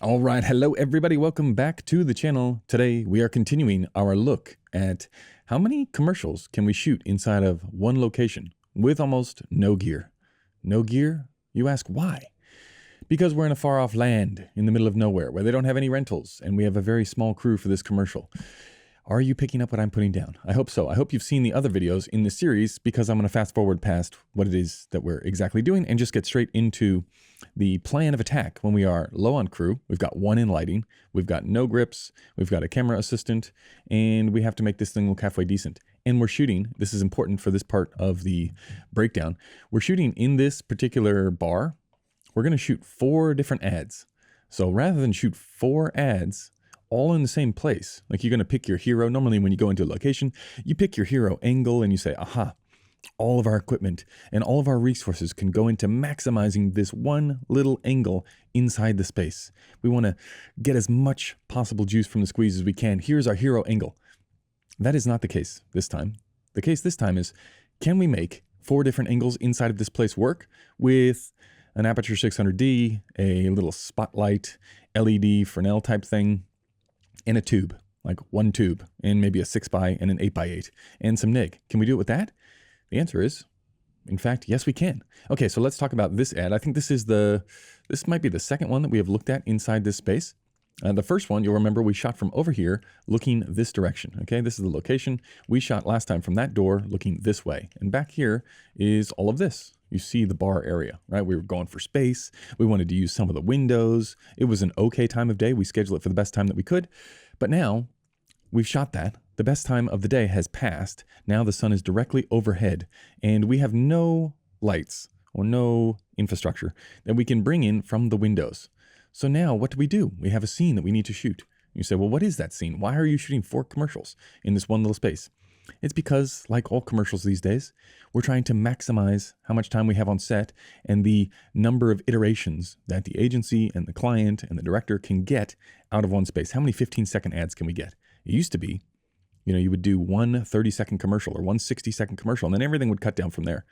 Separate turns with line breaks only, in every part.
All right, hello everybody, welcome back to the channel. Today we are continuing our look at how many commercials can we shoot inside of one location with almost no gear. No gear? You ask why? Because we're in a far off land in the middle of nowhere where they don't have any rentals and we have a very small crew for this commercial. Are you picking up what I'm putting down? I hope so. I hope you've seen the other videos in this series because I'm going to fast forward past what it is that we're exactly doing and just get straight into the plan of attack when we are low on crew. We've got one in lighting, we've got no grips, we've got a camera assistant, and we have to make this thing look halfway decent. And we're shooting, this is important for this part of the breakdown, we're shooting in this particular bar, we're going to shoot 4 different ads. So rather than shoot 4 ads all in the same place, like you're going to pick your hero. Normally when you go into a location, you pick your hero angle and you say, aha, all of our equipment and all of our resources can go into maximizing this one little angle inside the space. We want to get as much possible juice from the squeeze as we can. Here's our hero angle. That is not the case this time. The case this time is, can we make 4 different angles inside of this place work with an aperture 600D, a little spotlight, LED Fresnel type thing, and a tube, like one tube, and maybe a 6x and an 8x8, and some NIG. Can we do it with that? The answer is, in fact, yes, we can. Okay, so let's talk about this ad. I think this might be the second one that we have looked at inside this space. The first one, you'll remember we shot from over here looking this direction. Okay, this is the location. We shot last time from that door looking this way. And back here is all of this. You see the bar area, right? We were going for space. We wanted to use some of the windows. It was an okay time of day. We scheduled it for the best time that we could. But now we've shot that. The best time of the day has passed. Now the sun is directly overhead and we have no lights or no infrastructure that we can bring in from the windows. So now what do? We have a scene that we need to shoot. You say, well, what is that scene? Why are you shooting 4 commercials in this one little space? It's because, like all commercials these days, we're trying to maximize how much time we have on set and the number of iterations that the agency and the client and the director can get out of one space. How many 15-second ads can we get? It used to be, you would do one 30-second commercial or one 60-second commercial, and then everything would cut down from there.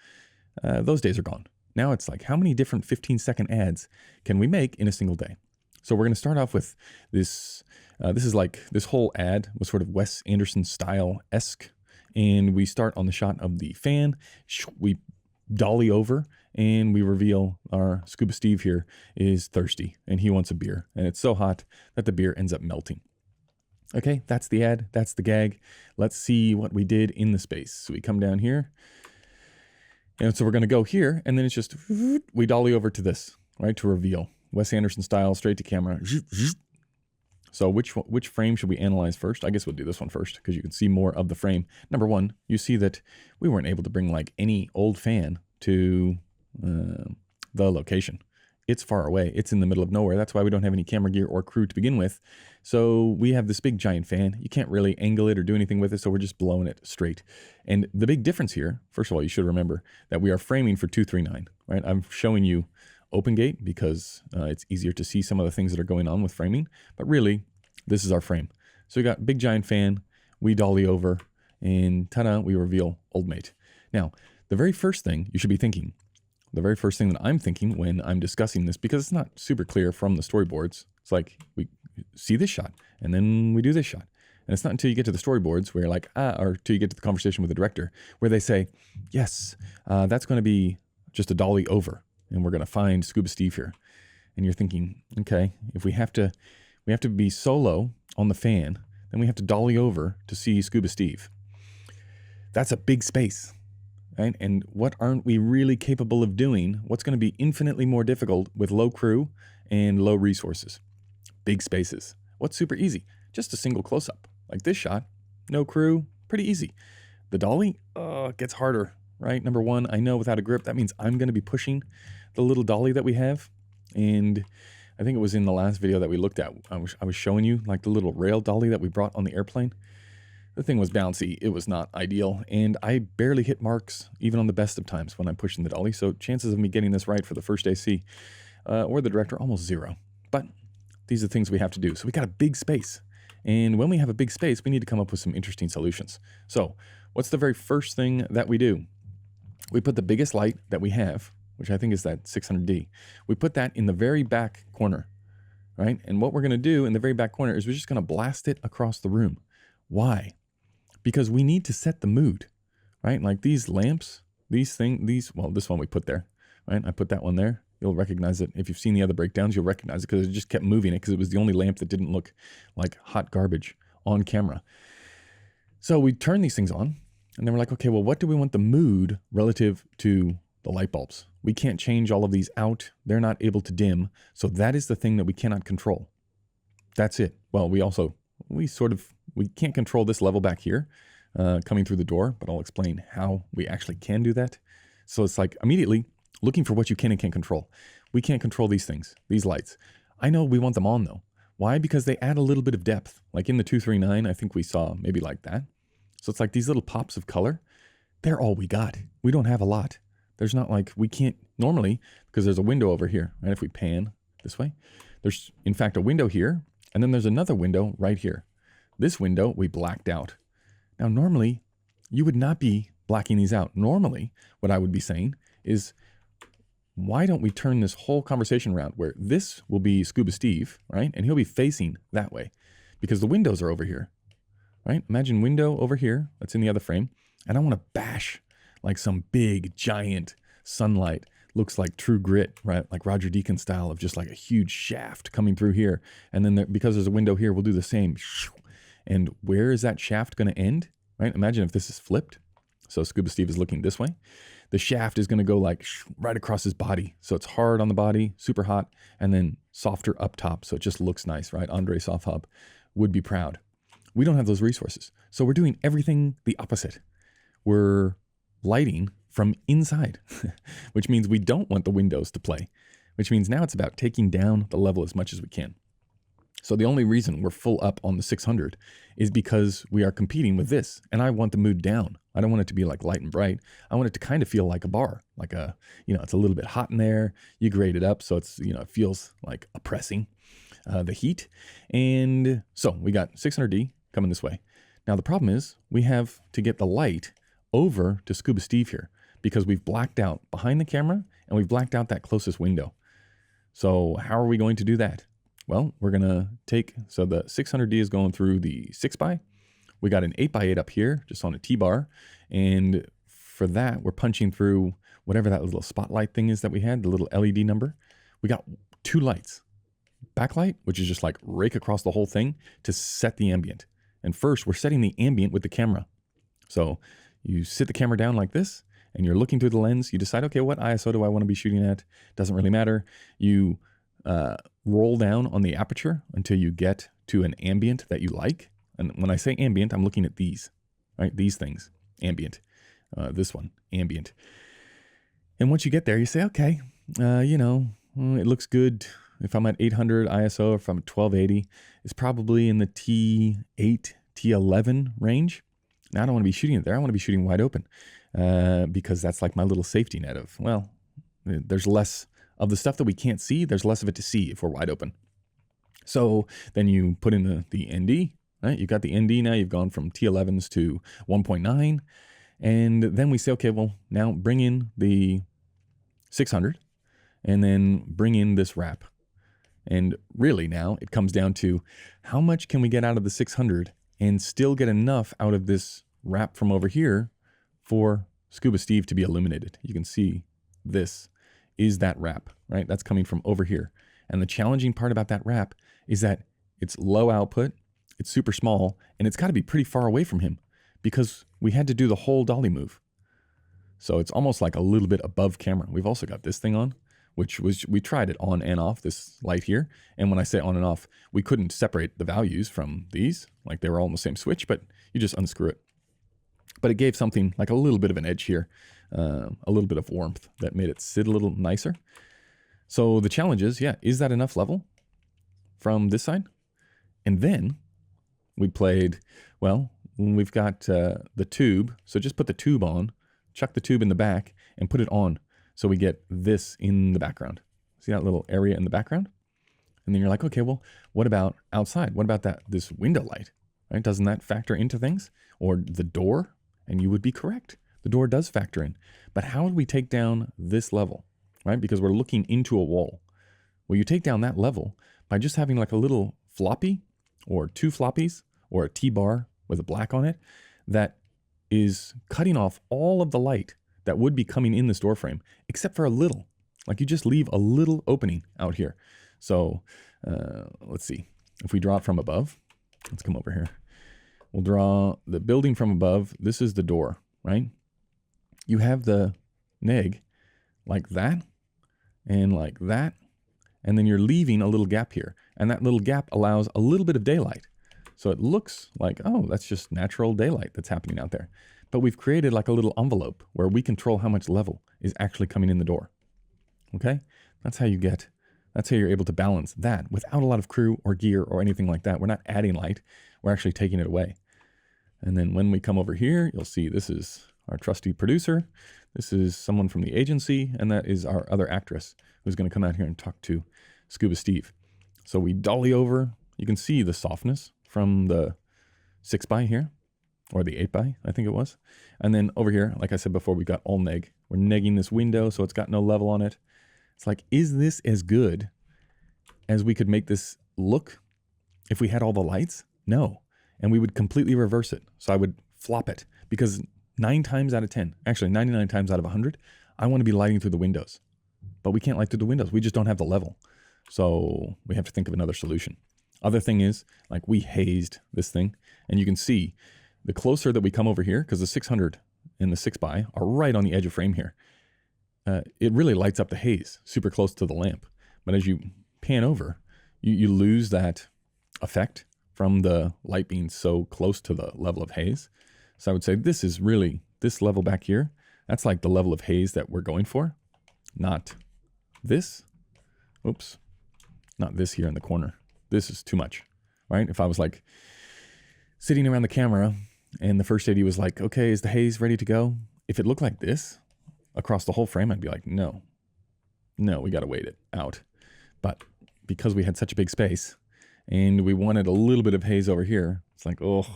Those days are gone. Now it's like, how many different 15-second ads can we make in a single day? So we're going to start off with this. This is like, this whole ad was sort of Wes Anderson style-esque. And we start on the shot of the fan. We dolly over and we reveal our Scuba Steve here is thirsty and he wants a beer. And it's so hot that the beer ends up melting. Okay, that's the ad. That's the gag. Let's see what we did in the space. So we come down here. And so we're going to go here. And then it's just, we dolly over to this, right, to reveal. Wes Anderson style, straight to camera. So which frame should we analyze first? I guess we'll do this one first because you can see more of the frame. Number one, you see that we weren't able to bring like any old fan to the location. It's far away. It's in the middle of nowhere. That's why we don't have any camera gear or crew to begin with. So we have this big giant fan. You can't really angle it or do anything with it, so we're just blowing it straight. And the big difference here, first of all, you should remember that we are framing for 239, right? I'm showing you open gate because it's easier to see some of the things that are going on with framing, but really this is our frame. So we got big giant fan, we dolly over, and ta-da, we reveal old mate. Now, the very first thing you should be thinking, the very first thing that I'm thinking when I'm discussing this, because it's not super clear from the storyboards, it's like we see this shot and then we do this shot. And it's not until you get to the storyboards where you're like, or till you get to the conversation with the director where they say, yes, that's going to be just a dolly over. And we're going to find Scuba Steve here. And you're thinking, okay, if we have to be solo on the fan, then we have to dolly over to see Scuba Steve. That's a big space, right? And what aren't we really capable of doing? What's going to be infinitely more difficult with low crew and low resources? Big spaces. What's super easy? Just a single close-up. Like this shot, no crew, pretty easy. The dolly, it gets harder, right? Number one, I know without a grip, that means I'm going to be pushing the little dolly that we have. And I think it was in the last video that we looked at, I was showing you like the little rail dolly that we brought on the airplane. The thing was bouncy. It was not ideal. And I barely hit marks even on the best of times when I'm pushing the dolly. So chances of me getting this right for the first AC or the director, almost zero. But these are things we have to do. So we got a big space. And when we have a big space, we need to come up with some interesting solutions. So what's the very first thing that we do? We put the biggest light that we have, which I think is that 600D. We put that in the very back corner. right? And what we're going to do in the very back corner is we're just going to blast it across the room. Why? Because we need to set the mood, right? Like these lamps, well, this one we put there, right? I put that one there. You'll recognize it. If you've seen the other breakdowns, you'll recognize it because it just kept moving it because it was the only lamp that didn't look like hot garbage on camera. So we turn these things on and then we're like, okay, well, what do we want the mood relative to the light bulbs? We can't change all of these out. They're not able to dim. So that is the thing that we cannot control. That's it. Well, we can't control this level back here coming through the door, but I'll explain how we actually can do that. So it's like immediately looking for what you can and can't control. We can't control these things, these lights. I know we want them on though. Why? Because they add a little bit of depth. Like in the 239, I think we saw maybe like that. So it's like these little pops of color. They're all we got. We don't have a lot. There's not like, we can't normally, because there's a window over here, right? If we pan this way, there's in fact a window here, and then there's another window right here. This window we blacked out. Now, normally you would not be blacking these out. Normally, what I would be saying is, why don't we turn this whole conversation around where this will be Scuba Steve, right? And he'll be facing that way because the windows are over here, right? Imagine window over here, that's in the other frame. And I want to bash like some big giant sunlight, looks like True Grit, right? Like Roger Deakins style of just like a huge shaft coming through here. And then because there's a window here, we'll do the same. And where is that shaft going to end, right? Imagine if this is flipped. So Scuba Steve is looking this way. The shaft is going to go like right across his body. So it's hard on the body, super hot, and then softer up top. So it just looks nice, right? Andre Soft Hub would be proud. We don't have those resources. So we're doing everything the opposite. We're lighting from inside, which means we don't want the windows to play, which means now it's about taking down the level as much as we can. So the only reason we're full up on the 600 is because we are competing with this, and I want the mood down. I don't want it to be like light and bright. I want it to kind of feel like a bar, like a, it's a little bit hot in there. You grade it up so it's, it feels like oppressing the heat. And so we got 600D coming this way. Now the problem is we have to get the light over to Scuba Steve here because we've blacked out behind the camera and we've blacked out that closest window. So how are we going to do that? Well, we're going to so the 600D is going through the 6x. We got an 8x8 up here, just on a T-bar. And for that, we're punching through whatever that little spotlight thing is that we had, the little LED number. We got 2 lights. Backlight, which is just like rake across the whole thing to set the ambient. And first, we're setting the ambient with the camera. So you sit the camera down like this, and you're looking through the lens. You decide, okay, what ISO do I want to be shooting at? Doesn't really matter. You roll down on the aperture until you get to an ambient that you like. And when I say ambient, I'm looking at these, right? These things, ambient. This one, ambient. And once you get there, you say, okay, it looks good. If I'm at 800 ISO, if I'm at 1280, it's probably in the T8, T11 range. Now I don't want to be shooting it there. I want to be shooting wide open because that's like my little safety net of, well, there's less of the stuff that we can't see. There's less of it to see if we're wide open. So then you put in the ND, right? You've got the ND now. You've gone from T11s to 1.9. And then we say, okay, well, now bring in the 600 and then bring in this wrap. And really now it comes down to how much can we get out of the 600 and still get enough out of this wrap from over here for Scuba Steve to be illuminated. You can see this is that wrap, right? That's coming from over here. And the challenging part about that wrap is that it's low output, it's super small, and it's got to be pretty far away from him because we had to do the whole dolly move. So it's almost like a little bit above camera. We've also got this thing on, which was, we tried it on and off, this light here. And when I say on and off, we couldn't separate the values from these, like they were all on the same switch, but you just unscrew it. But it gave something like a little bit of an edge here, a little bit of warmth that made it sit a little nicer. So the challenge is that enough level from this side? And then we played, well, we've got the tube. So just put the tube on, chuck the tube in the back and put it on. So we get this in the background. See that little area in the background? And then you're like, okay, well, what about outside? What about this window light? Right? Doesn't that factor into things? Or the door? And you would be correct. The door does factor in. But how would we take down this level? Right? Because we're looking into a wall. Well, you take down that level by just having like a little floppy or two floppies or a T-bar with a black on it that is cutting off all of the light that would be coming in this door frame, except for a little. Like you just leave a little opening out here. So let's see. If we draw it from above, let's come over here. We'll draw the building from above. This is the door, right? You have the neg like that and like that. And then you're leaving a little gap here. And that little gap allows a little bit of daylight. So it looks like, oh, that's just natural daylight that's happening out there. But we've created like a little envelope where we control how much level is actually coming in the door. Okay? That's how you're able to balance that without a lot of crew or gear or anything like that. We're not adding light. We're actually taking it away. And then when we come over here, you'll see this is our trusty producer. This is someone from the agency. And that is our other actress who's going to come out here and talk to Scuba Steve. So we dolly over. You can see the softness from the 6x here, or the 8x, I think it was. And then over here, like I said before, we got all neg. We're negging this window, so it's got no level on it. It's like, is this as good as we could make this look if we had all the lights? No. And we would completely reverse it. So I would flop it because 9 times out of 10, actually 99 times out of 100, I want to be lighting through the windows. But we can't light through the windows. We just don't have the level. So we have to think of another solution. Other thing is, like, we hazed this thing. And you can see the closer that we come over here, because the 600 and the 6x are right on the edge of frame here, it really lights up the haze super close to the lamp. But as you pan over, you lose that effect from the light being so close to the level of haze. So I would say this is really, this level back here, that's like the level of haze that we're going for. Not this. Oops. Not this here in the corner. This is too much, right? If I was like sitting around the camera and the first AD was like, okay, is the haze ready to go? If it looked like this across the whole frame, I'd be like, no, we got to wait it out. But because we had such a big space and we wanted a little bit of haze over here, it's like, oh,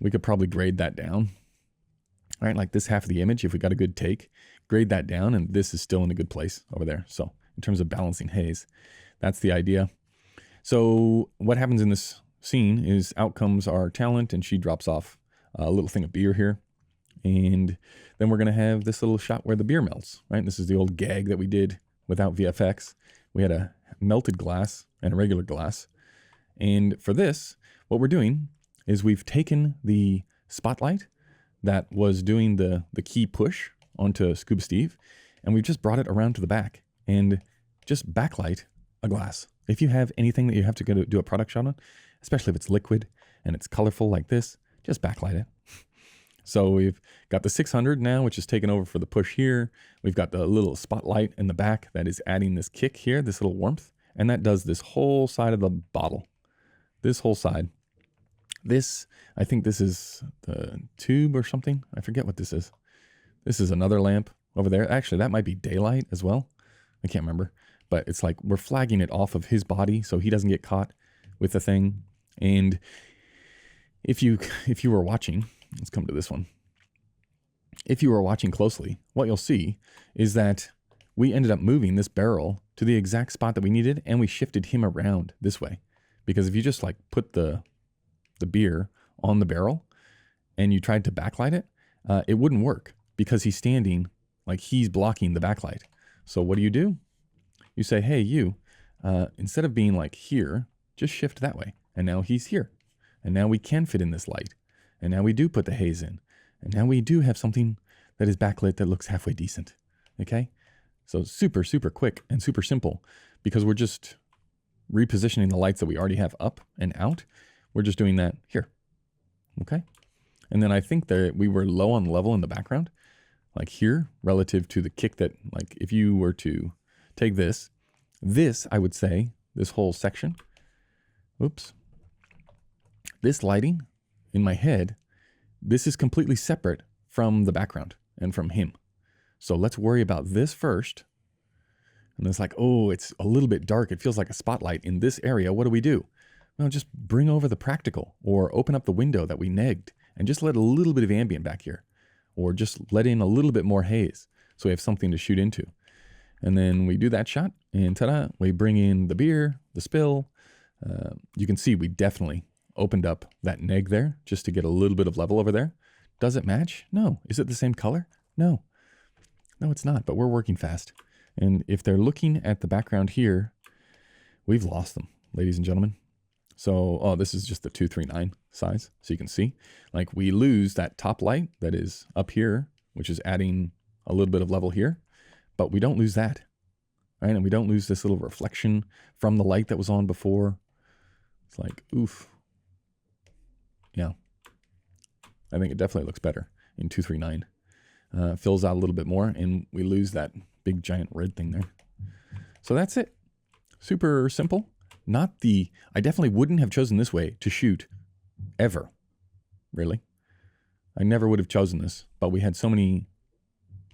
we could probably grade that down, right? Like this half of the image, if we got a good take, grade that down, and this is still in a good place over there. So in terms of balancing haze, that's the idea. So what happens in this scene is out comes our talent, and she drops off a little thing of beer here. And then we're going to have this little shot where the beer melts, right? This is the old gag that we did without VFX. We had a melted glass and a regular glass. And for this, what we're doing is we've taken the spotlight that was doing the key push onto Scuba Steve, and we've just brought it around to the back and just backlight a glass. If you have anything that you have to go to do a product shot on, especially if it's liquid and it's colorful like this, just backlight it. So we've got the 600 now, which is taken over for the push here. We've got the little spotlight in the back that is adding this kick here, this little warmth, and that does this whole side of the bottle. This whole side. This, I think this is the tube or something. I forget what this is. This is another lamp over there. Actually, that might be daylight as well. I can't remember. But it's like we're flagging it off of his body so he doesn't get caught with the thing. And if you were watching, let's come to this one. If you were watching closely, what you'll see is that we ended up moving this barrel to the exact spot that we needed, and we shifted him around this way. Because if you just like put the beer on the barrel and you tried to backlight it, it wouldn't work because he's standing like he's blocking the backlight. So what do? You say, hey, you, instead of being like here, just shift that way. And now he's here. And now we can fit in this light. And now we do put the haze in. And now we do have something that is backlit that looks halfway decent. Okay? So super, super quick and super simple because we're just repositioning the lights that we already have up and out. We're just doing that here. Okay? And then I think that we were low on level in the background, like here, relative to the kick that, like, if you were to take this, I would say, this whole section, oops, this lighting in my head, this is completely separate from the background and from him. So let's worry about this first. And it's like, oh, it's a little bit dark. It feels like a spotlight in this area. What do? Well, just bring over the practical or open up the window that we negged and just let a little bit of ambient back here, or just let in a little bit more haze so we have something to shoot into. And then we do that shot, and ta-da, we bring in the beer, the spill. You can see we definitely opened up that neg there just to get a little bit of level over there. Does it match? No. Is it the same color? No. No, it's not, but we're working fast. And if they're looking at the background here, we've lost them, ladies and gentlemen. So, oh, this is just the 239 size. So you can see, like, we lose that top light that is up here, which is adding a little bit of level here, but we don't lose that, right? And we don't lose this little reflection from the light that was on before. It's like, oof. Yeah. I think it definitely looks better in 239. Fills out a little bit more, and we lose that big giant red thing there. So that's it. Super simple. I definitely wouldn't have chosen this way to shoot ever. Really. I never would have chosen this, but we had so many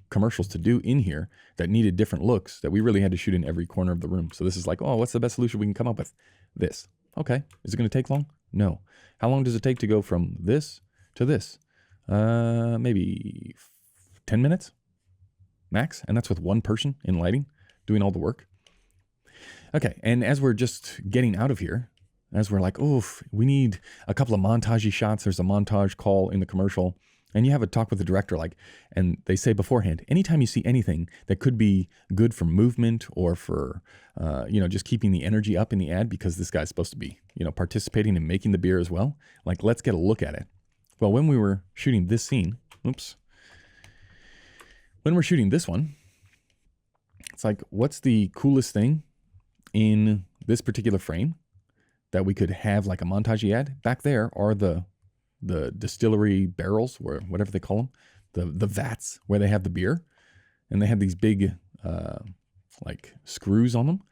commercials to do in here that needed different looks that we really had to shoot in every corner of the room. So this is like, oh, what's the best solution we can come up with? This. Okay. Is it going to take long? No. How long does it take to go from this to this? Maybe 10 minutes max. And that's with one person in lighting doing all the work. Okay, and as we're just getting out of here, as we're like, oof, we need a couple of montage shots. There's a montage call in the commercial, and you have a talk with the director, like, and they say beforehand, anytime you see anything that could be good for movement or for, just keeping the energy up in the ad, because this guy's supposed to be, participating and making the beer as well. Like, let's get a look at it. Well, when we were shooting this scene, when we're shooting this one, it's like, what's the coolest thing in this particular frame that we could have like a montage ad? Back there are the distillery barrels, or whatever they call them, the vats where they have the beer, and they have these big like screws on them.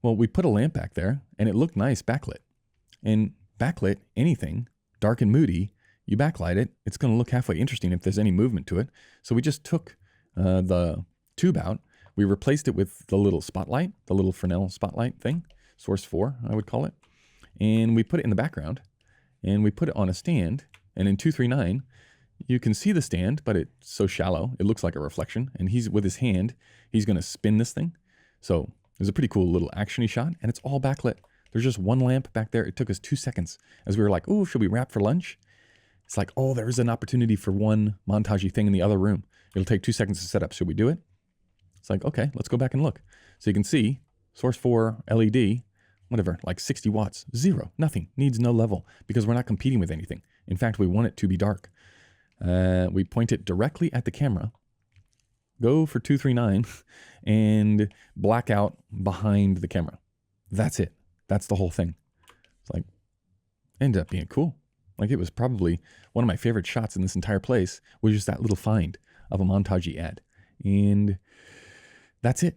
Well, we put a lamp back there, and it looked nice backlit. And backlit, anything dark and moody, you backlight it, it's going to look halfway interesting if there's any movement to it. So we just took the tube out. We replaced it with the little spotlight, the little Fresnel spotlight thing, Source 4, I would call it. And we put it in the background, and we put it on a stand. And in 239, you can see the stand, but it's so shallow, it looks like a reflection. And he's with his hand, he's going to spin this thing. So it was a pretty cool little action-y shot, and it's all backlit. There's just one lamp back there. It took us 2 seconds as we were like, oh, should we wrap for lunch? It's like, oh, there's an opportunity for one montage thing in the other room. It'll take 2 seconds to set up. Should we do it? It's like, okay, let's go back and look. So you can see Source 4 LED, whatever, like 60 watts, zero, nothing, needs no level, because we're not competing with anything. In fact, we want it to be dark. We point it directly at the camera, go for 239, and black out behind the camera. That's it. That's the whole thing. It's like, ended up being cool. Like, it was probably one of my favorite shots in this entire place, was just that little find of a montage ad. And that's it.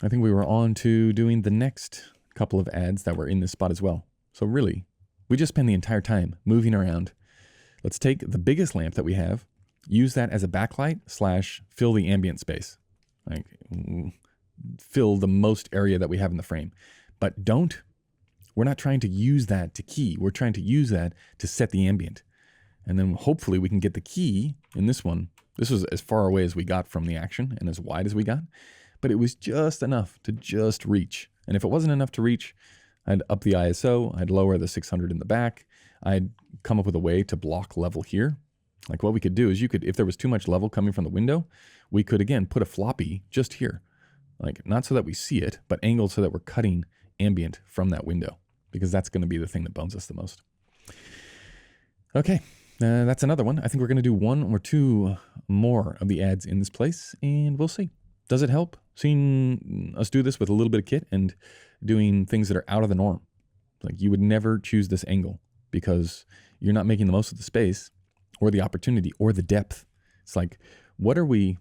I think we were on to doing the next couple of ads that were in this spot as well. So really, we just spend the entire time moving around. Let's take the biggest lamp that we have, use that as a backlight / fill the ambient space. Like, fill the most area that we have in the frame. But we're not trying to use that to key. We're trying to use that to set the ambient. And then hopefully we can get the key in this one. This was as far away as we got from the action and as wide as we got. But it was just enough to just reach. And if it wasn't enough to reach, I'd up the ISO, I'd lower the 600 in the back, I'd come up with a way to block level here. Like, what we could do is if there was too much level coming from the window, we could, again, put a floppy just here. Like, not so that we see it, but angled so that we're cutting ambient from that window, because that's going to be the thing that bones us the most. Okay, that's another one. I think we're going to do 1 or 2 more of the ads in this place, and we'll see. Does it help seeing us do this with a little bit of kit and doing things that are out of the norm? Like, you would never choose this angle because you're not making the most of the space or the opportunity or the depth. It's like, what are we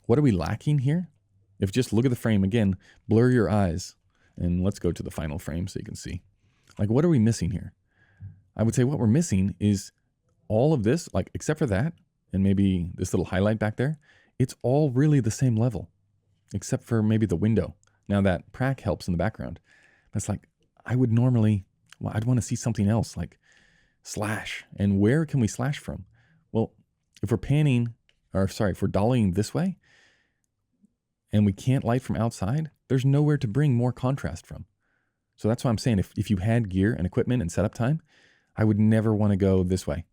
lacking here? If just look at the frame again, blur your eyes, and let's go to the final frame so you can see. Like, what are we missing here? I would say what we're missing is all of this, like, except for that, and maybe this little highlight back there, it's all really the same level, except for maybe the window. Now that prac helps in the background. That's like, I'd want to see something else, like slash. And where can we slash from? Well, if we're dollying this way, and we can't light from outside, there's nowhere to bring more contrast from. So that's why I'm saying if you had gear and equipment and setup time, I would never want to go this way.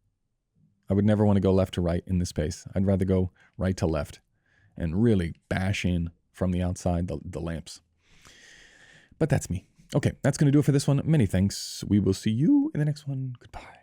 I would never want to go left to right in this space. I'd rather go right to left and really bash in from the outside the lamps. But that's me. Okay, that's going to do it for this one. Many thanks. We will see you in the next one. Goodbye.